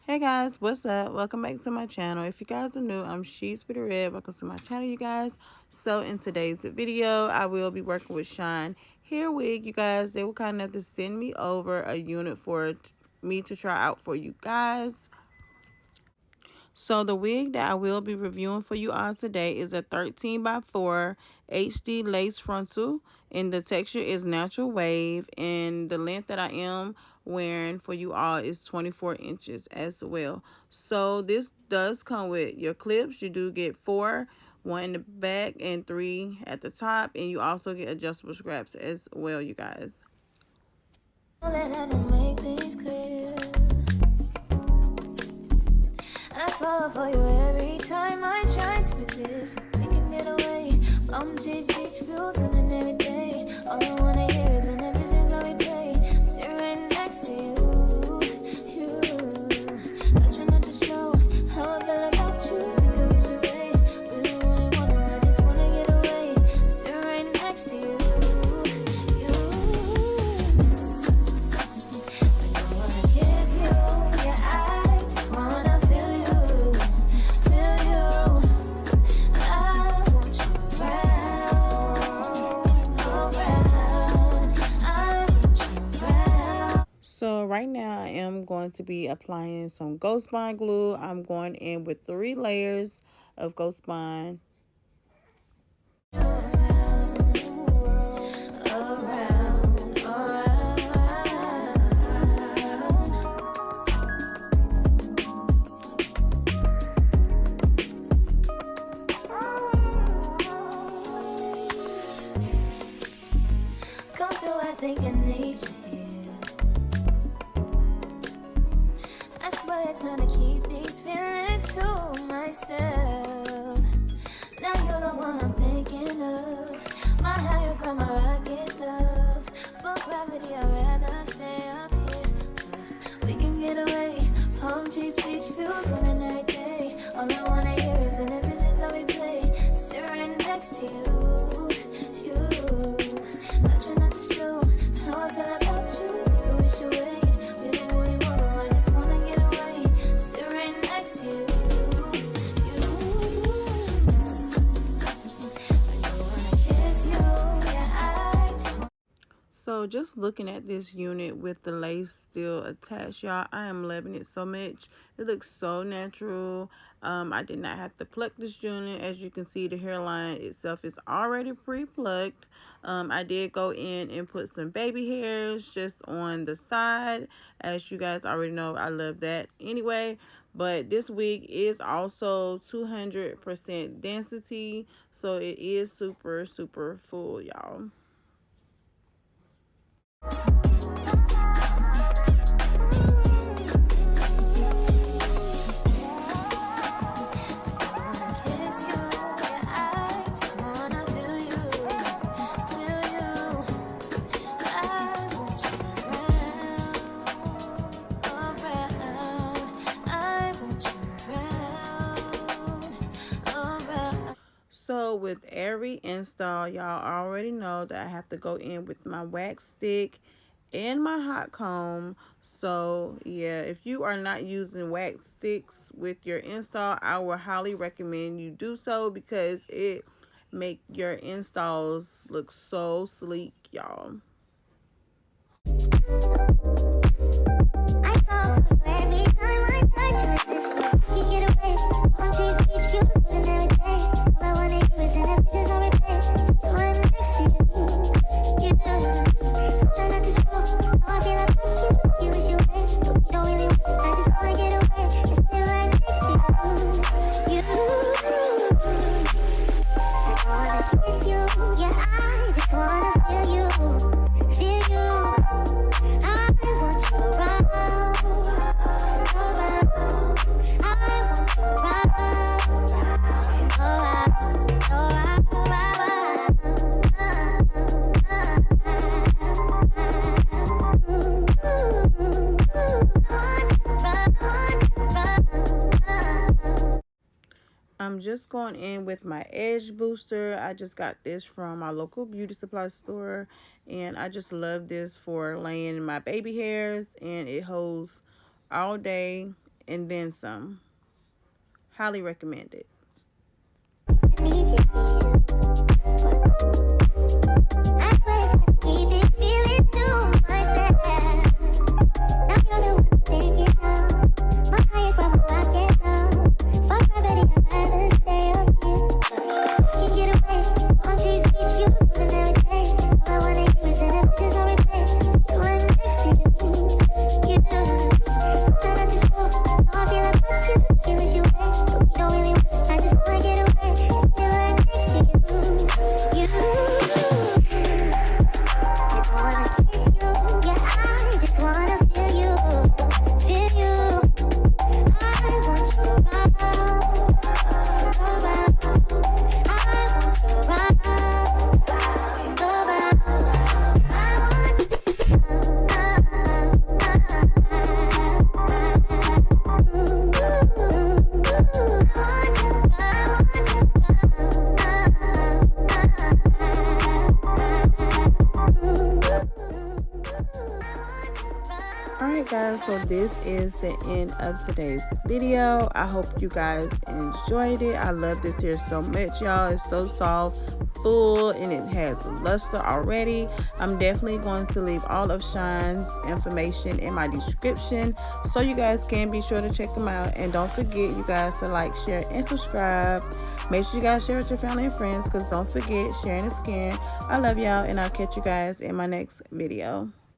Hey guys, what's up? Welcome back to my channel. If you guys are new, I'm She's Pretty Red. Welcome to my channel, you guys. So in today's video, I will be working with Shine Hair Wig, you guys. They will kind of have to send me over a unit for me to try out for you guys. So the wig that I will be reviewing for you all today is a 13 by 4 HD lace frontal, and the texture is natural wave, and the length that I am wearing for you all is 24 inches as well. So this does come with your clips. You do get 4, 1 in the back and 3 at the top, and you also get adjustable straps as well, you guys. I fall for you every time I try to resist. We can get away. Chase beach views and every day. All I wanna hear is an episode that we play. Sit right next to you, I try not to show how I feel about you. Think I wish away. Really wanna, I just wanna get away. Sit right next to you, I don't wanna kiss you. Yeah, I just wanna feel you. So right now I am going to be applying some Ghost Bond glue. I'm going in with 3 layers of Ghost Bond. Come through, I think I need you. I swear it's time to keep these feelings to myself. Now you're the one I'm thinking of. My higher ground, my rocket love. For gravity, I'd rather stay up here. We can get away. Palm trees, beach views on a night day. All I wanna hear is an visions that we play. Sit right next to you. I try not to show how I feel about you. Think I wish away. So just looking at this unit with the lace still attached, y'all, I am loving it so much. It looks so natural. I did not have to pluck this unit. As you can see, the hairline itself is already pre-plucked. I did go in and put some baby hairs just on the side. As you guys already know, I love that anyway. But this wig is also 200% density, so it is super, super full, y'all. So with every install, y'all already know that I have to go in with my wax stick and my hot comb. So yeah, if you are not using wax sticks with your install, I would highly recommend you do so, because it make your installs look so sleek, y'all. I'm just going in with my edge booster. I just got this from my local beauty supply store, and I just love this for laying in my baby hairs, and it holds all day and then some. Highly recommend it. Alright guys, so this is the end of today's video. I hope you guys enjoyed it. I love this hair so much, y'all. It's so soft, full, and it has luster already. I'm definitely going to leave all of Shine's information in my description so you guys can be sure to check them out. And don't forget, you guys, to like, share, and subscribe. Make sure you guys share with your family and friends, because don't forget, sharing is caring. I love y'all, and I'll catch you guys in my next video.